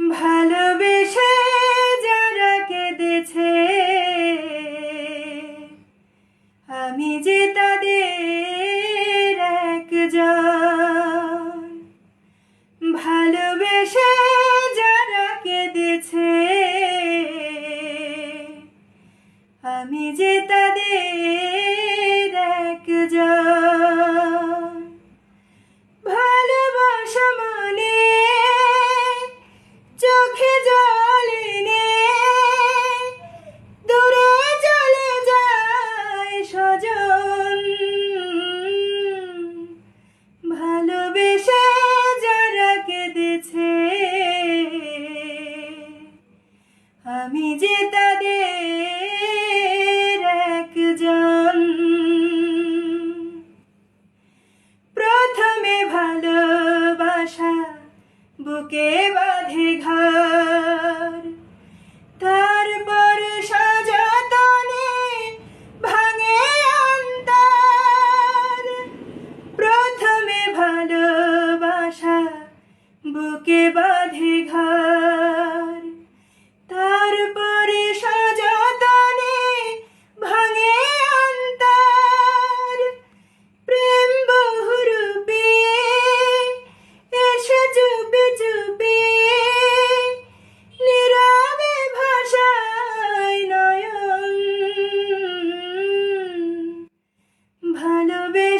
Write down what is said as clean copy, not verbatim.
ভালোবেসে যারা কেঁদেছে আমি যে তাদের একজন। ভালোবেসে যারা কেঁদেছে আমি যে তাদের একজন। ভালোবাসা মানে চোখে জল এনে দূরে চলে যায় স্বজন। ভালোবেসে যারা কেঁদেছে আমি যে তাদের একজন। প্রথমে ভালোবাসা বুকে বাঁধে ঘর, তারপর সযতনে ভাঙে অন্তর। প্রথমে ভালোবাসা বুকে বাঁধে ঘর, তারপরে সযতনে ভাঙে অন্তর। প্রেম বহুরূপী এসে চুপি চুপি নীরবে ভাষায় নয়ন। ভালোবেসে